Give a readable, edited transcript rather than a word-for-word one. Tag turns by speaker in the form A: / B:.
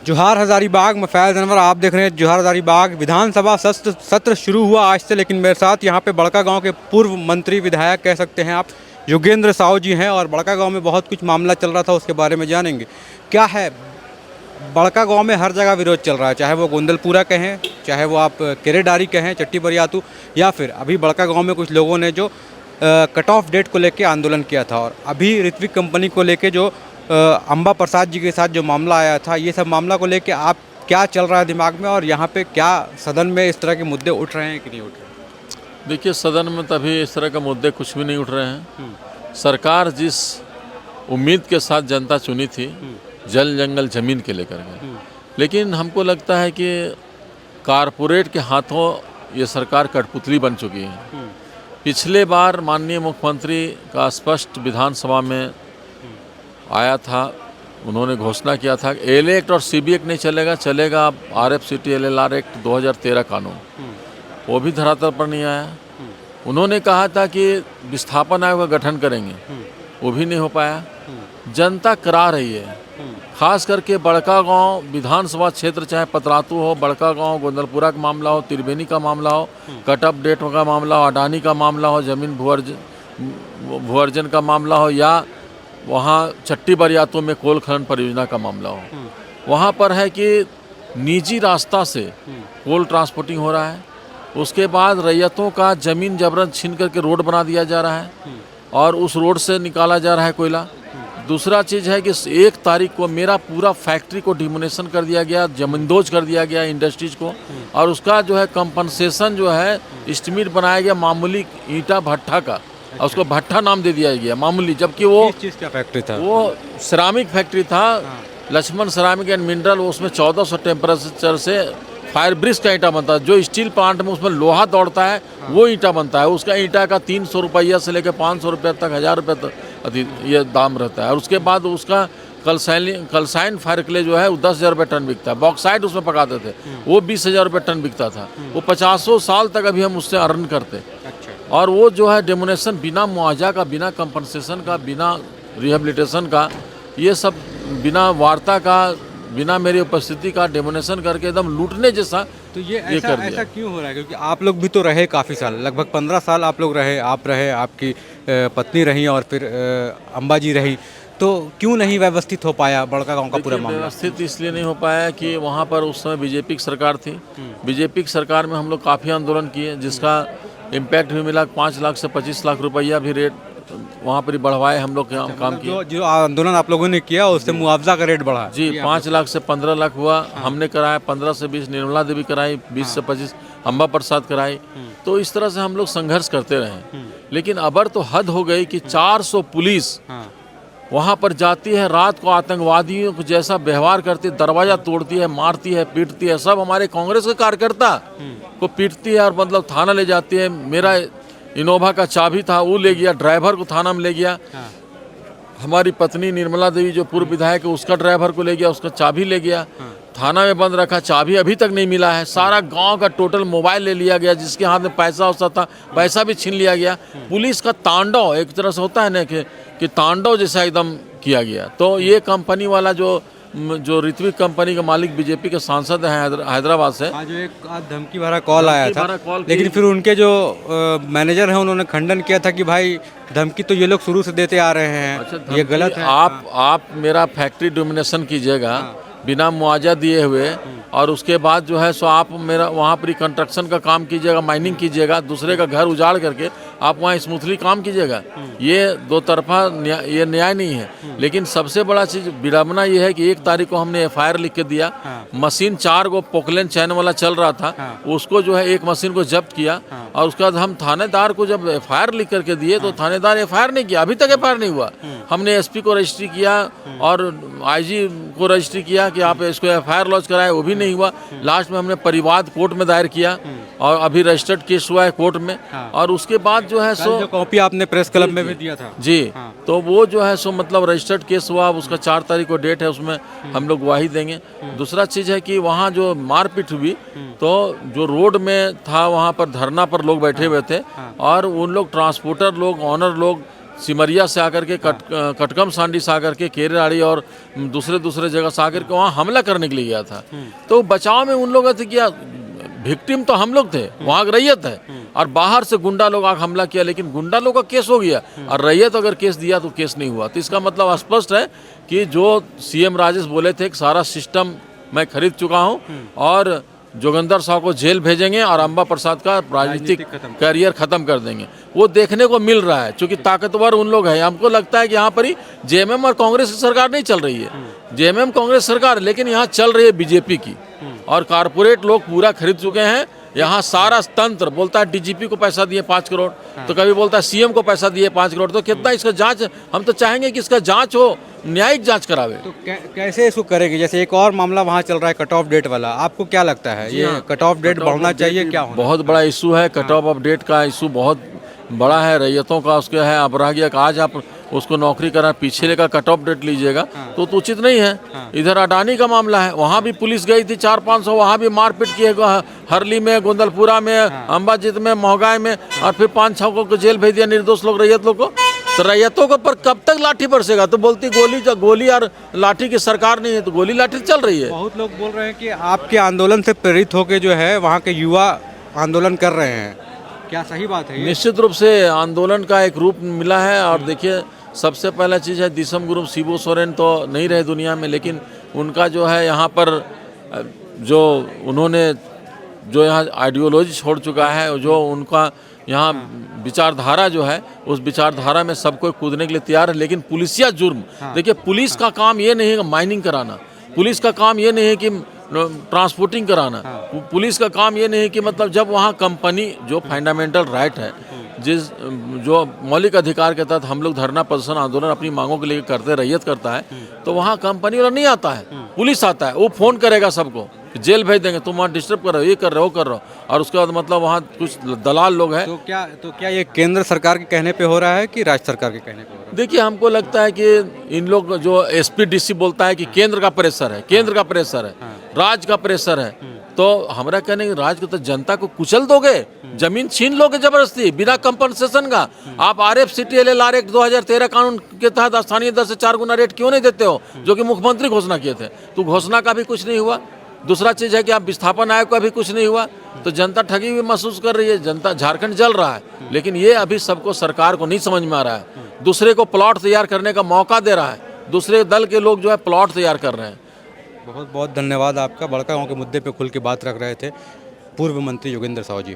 A: जोहार हज़ारीबाग में फैज़ अनवर आप देख रहे हैं। जोहार हज़ारीबाग विधानसभा सत्र शुरू हुआ आज से, लेकिन मेरे साथ यहाँ पे बड़का गांव के पूर्व मंत्री विधायक कह सकते हैं आप योगेंद्र साहू जी हैं। और बड़का गांव में बहुत कुछ मामला चल रहा था, उसके बारे में जानेंगे। क्या है, बड़का गांव में हर जगह विरोध चल रहा है, चाहे वो गोंदलपुरा कहें, चाहे वो आप केरेडारी कहें, चट्टी बरियातू, या फिर अभी बड़का गाँव में कुछ लोगों ने जो कट ऑफ डेट को लेकर आंदोलन किया था, और अभी ऋत्विक कंपनी को लेकर जो अंबा प्रसाद जी के साथ जो मामला आया था, ये सब मामला को लेके आप क्या चल रहा है दिमाग में, और यहाँ पे क्या सदन में इस तरह के मुद्दे उठ रहे हैं कि नहीं उठ रहे?
B: देखिए, सदन में तभी इस तरह के मुद्दे कुछ भी नहीं उठ रहे हैं। सरकार जिस उम्मीद के साथ जनता चुनी थी, जल जंगल जमीन के लेकर के, लेकिन हमको लगता है कि कारपोरेट के हाथों ये सरकार कठपुतली बन चुकी है। पिछले बार माननीय मुख्यमंत्री का स्पष्ट विधानसभा में आया था, उन्होंने घोषणा किया था एल एक्ट और सीबी एक्ट नहीं चलेगा, चलेगा अब RFCT LLR एक्ट 2013 कानून, वो भी धरातल पर नहीं आया। उन्होंने कहा था कि विस्थापन आयोग का गठन करेंगे, वो भी नहीं हो पाया। जनता करा रही है, खास करके बड़का गांव विधानसभा क्षेत्र, चाहे पतरातू हो, बड़का गांव, गोंदलपुरा का मामला हो, त्रिवेणी का मामला हो, कट ऑफ डेट का मामला हो, अडानी का मामला हो, जमीन भूअर्जन का मामला हो, या वहाँ चट्टी बरियातों में कोल खनन परियोजना का मामला हो। वहाँ पर है कि निजी रास्ता से कोल ट्रांसपोर्टिंग हो रहा है, उसके बाद रैयतों का ज़मीन जबरन छीन करके रोड बना दिया जा रहा है और उस रोड से निकाला जा रहा है कोयला। दूसरा चीज़ है कि 1 तारीख को मेरा पूरा फैक्ट्री को डिमोनेशन कर दिया गया, जमींदोज कर दिया गया इंडस्ट्रीज को, और उसका जो है कंपनसेशन जो है एस्टीमेट बनाया गया मामूली ईंटा भट्ठा का, और उसको भट्ठा नाम दे दिया गया मामूली, जबकि वो
A: किस चीज़ का फैक्ट्री था?
B: वो सिरामिक फैक्ट्री था, लक्ष्मण सिरामिक एंड मिनरल। उसमें 1400 टेम्परेचर से फायर ब्रिक्स का ईंटा बनता है। जो स्टील प्लांट में उसमें लोहा दौड़ता है, वो ईंटा बनता है। उसका ईंटा का 300 रुपया से लेकर 500 रुपये तक, 1000 रुपये तक ये दाम रहता है। और उसके बाद उसका कलसाइन फायर क्ले जो है वो 10,000 रुपये टन बिकता है। बॉक्साइड उसमें पकाते थे, वो 20,000 रुपये टन बिकता था। वो 50 साल तक अभी हम उससे अर्न करते। और वो जो है डेमोनेशन बिना मुआवजा का, बिना कंपनसेशन का, बिना रिहेबिलिटेशन का, ये सब बिना वार्ता का, बिना मेरी उपस्थिति का डेमोनेशन करके एकदम लूटने जैसा
A: तो ये ऐसा क्यों हो रहा है? क्योंकि आप लोग भी तो रहे काफ़ी साल, लगभग 15 साल आप लोग रहे, आप रहे, आपकी पत्नी रही, और फिर अम्बा जी रही, तो क्यों नहीं व्यवस्थित हो पाया बड़का गांव का पूरा मामला?
B: व्यवस्थित इसलिए नहीं हो पाया कि वहाँ पर उस समय बीजेपी की सरकार थी। बीजेपी की सरकार में हम लोग काफ़ी आंदोलन किए, जिसका इम्पैक्ट भी मिला। 5 लाख से 25 लाख रुपया भी रेट वहाँ पर ही बढ़वाए हम लोग काम किए।
A: जो आंदोलन आप लोगों ने किया उससे मुआवजा का रेट बढ़ा
B: जी, 5 लाख से 15 लाख हुआ। हमने कराया 15 से 20, निर्मला देवी कराई 20 से 25, अंबा प्रसाद कराई। तो इस तरह से हम लोग संघर्ष करते रहे। लेकिन अबर तो हद हो गई कि 400 पुलिस वहाँ पर जाती है, रात को आतंकवादियों को जैसा व्यवहार करती है, दरवाजा तोड़ती है, मारती है, पीटती है। सब हमारे कांग्रेस के कार्यकर्ता को पीटती है और मतलब थाना ले जाती है। मेरा इनोवा का चाबी था, वो ले गया, ड्राइवर को थाना में ले गया। हमारी पत्नी निर्मला देवी जो पूर्व विधायक है, उसका ड्राइवर को ले गया, उसका चाबी ले गया, थाना में बंद रखा, चाबी अभी तक नहीं मिला है। सारा गांव का टोटल मोबाइल ले लिया गया, जिसके हाथ में पैसा होता था पैसा भी छीन लिया गया। पुलिस का तांडव एक तरह से होता है ना कि तांडव जैसा एकदम किया गया। तो ये कंपनी वाला जो ऋत्विक कंपनी का मालिक बीजेपी के सांसद हैं हैदराबाद से,
A: जो एक धमकी भरा कॉल आया था, लेकिन फिर उनके जो मैनेजर हैं उन्होंने खंडन किया था कि भाई धमकी तो ये लोग शुरू से देते आ रहे हैं। अच्छा, ये गलत है।
B: आप मेरा फैक्ट्री डोमिनेशन कीजिएगा बिना मुआवजा दिए हुए, और उसके बाद जो है सो आप मेरा वहाँ पर कंस्ट्रक्शन का काम कीजिएगा, माइनिंग कीजिएगा, दूसरे का घर उजाड़ करके आप वहाँ स्मूथली काम कीजिएगा। ये दो तरफा ये न्याय नहीं है। लेकिन सबसे बड़ा चीज़ विडम्बना ये है कि 1 तारीख को हमने FIR लिख के दिया। मशीन 4 गो पोकलेन चैन वाला चल रहा था, उसको जो है एक मशीन को जब्त किया, और उसके बाद हम थानेदार को जब FIR लिख करके दिए तो थानेदार FIR नहीं किया, अभी तक FIR नहीं हुआ। हमने SP को रजिस्ट्री किया और IG को रजिस्ट्री किया कि आप इसको FIR लॉन्च कराए, वो भी नहीं हुआ। लास्ट में हमने परिवाद कोर्ट में दायर किया और अभी रजिस्टर्ड केस हुआ है कोर्ट में। और उसके बाद जो है सो
A: कॉपी आपने प्रेस क्लब में भी दिया था
B: जी। तो वो जो है सो मतलब रजिस्टर्ड केस हुआ, उसका 4 तारीख को डेट है, उसमें हम लोग गवाही देंगे। दूसरा चीज़ है कि वहाँ जो मारपीट हुई, तो जो रोड में था वहाँ पर धरना पर लोग बैठे हुए थे, और उन लोग ट्रांसपोर्टर लोग, ऑनर लोग सिमरिया से आकर के कटकम सांडी से आकर के केरेराड़ी और दूसरे जगह से आकर के वहाँ हमला करने के लिए गया था। तो बचाव में उन लोगों से किया, विक्टिम तो हम लोग थे, वहाँ की रैयत है, और बाहर से गुंडा लोग आकर हमला किया, लेकिन गुंडा लोग का केस हो गया और रैयत अगर केस दिया तो केस नहीं हुआ। तो इसका मतलब स्पष्ट है कि जो सीएम राजेश बोले थे कि सारा सिस्टम मैं खरीद चुका हूँ और जोगिंदर साहब को जेल भेजेंगे और अंबा प्रसाद का राजनीतिक करियर खत्म कर देंगे, वो देखने को मिल रहा है। क्योंकि ताकतवर उन लोग हैं, हमको लगता है कि यहाँ पर ही जेएमएम और कांग्रेस की सरकार नहीं चल रही है, जेएमएम कांग्रेस सरकार, लेकिन यहाँ चल रही है बीजेपी की, और कारपोरेट लोग पूरा खरीद चुके हैं। यहाँ सारा तंत्र बोलता है डीजीपी को पैसा दिए 5 करोड़, तो कभी बोलता है सीएम को पैसा दिए 5 करोड़। तो कितना इसका जांच, हम तो चाहेंगे कि इसका जांच हो, न्यायिक जांच करावे।
A: तो कैसे इसको करेगी? जैसे एक और मामला वहाँ चल रहा है कट ऑफ डेट वाला, आपको क्या लगता है ये कट ऑफ डेट बढ़ना चाहिए क्या होना?
B: बहुत बड़ा इशू है, कट ऑफ डेट का इशू बहुत बड़ा है, रैयतों का उसके है। अब रह गया कि आज आप उसको नौकरी करा पीछे लेकर कट ऑफ डेट लीजिएगा तो उचित नहीं है। इधर अडानी का मामला है, वहाँ भी पुलिस गई थी 400-500, वहाँ भी मारपीट किए, हरली में, गोंदलपुरा में, अम्बाजीत में, मोहगाय में, और फिर 5-6 को जेल भेज दिया, निर्दोष लोग, रैयत लोग को। तो रैयतों के पर कब तक लाठी बरसेगा? तो बोलती गोली और लाठी की सरकार नहीं है, तो गोली लाठी चल रही है।
A: बहुत लोग बोल रहे हैं कि आपके आंदोलन से प्रेरित होकर जो है वहाँ के युवा आंदोलन कर रहे हैं, क्या सही बात है?
B: निश्चित रूप से आंदोलन का एक रूप मिला है। और देखिए, सबसे पहला चीज़ है दिसम गुरु शिबू सोरेन तो नहीं रहे दुनिया में, लेकिन उनका जो है यहाँ पर जो उन्होंने जो यहाँ आइडियोलॉजी छोड़ चुका है, जो उनका यहाँ विचारधारा जो है, उस विचारधारा में सब कोई कूदने के लिए तैयार है। लेकिन पुलिसिया जुर्म, देखिए पुलिस का काम ये नहीं है कि माइनिंग कराना, पुलिस का काम ये नहीं है कि ट्रांसपोर्टिंग कराना, पुलिस का काम ये नहीं है कि मतलब जब वहाँ कंपनी जो फंडामेंटल राइट है, जो मौलिक अधिकार के तहत हम लोग धरना प्रदर्शन आंदोलन अपनी मांगों के लिए करते, रैयत करता है, तो वहाँ कंपनी वाला नहीं आता है, पुलिस आता है। वो फोन करेगा सबको, जेल भेज देंगे, तुम वहाँ डिस्टर्ब कर रहे हो, ये कर रहे हो, वो कर रहे हो, और उसके बाद मतलब वहाँ कुछ दलाल लोग हैं।
A: तो क्या ये केंद्र सरकार के कहने पे हो रहा है कि राज्य सरकार के कहने पे हो रहा है?
B: देखिए, हमको लगता है कि इन लोग जो एसपीडीसी बोलता है कि केंद्र का प्रेशर है, केंद्र का प्रेशर है, राज्य का प्रेशर है, तो हमारा कहने कि राज्य को तो जनता को कुचल दोगे, जमीन छीन लोगे जबरदस्ती बिना कंपनसेशन का। आप RFCTLR एक्ट 2013 कानून के तहत स्थानीय दर से 4 गुना रेट क्यों नहीं देते हो, जो कि मुख्यमंत्री घोषणा किए थे? तो घोषणा का भी कुछ नहीं हुआ। दूसरा चीज़ है कि आप विस्थापन आयोग का भी कुछ नहीं हुआ, तो जनता ठगी हुई महसूस कर रही है। जनता, झारखंड जल रहा है, लेकिन ये अभी सबको, सरकार को नहीं समझ में आ रहा है। दूसरे को प्लॉट तैयार करने का मौका दे रहा है, दूसरे दल के लोग जो है प्लॉट तैयार कर रहे हैं।
A: बहुत बहुत धन्यवाद आपका। बड़का गांव के मुद्दे पे खुल के बात रख रहे थे पूर्व मंत्री योगेंद्र साहू जी।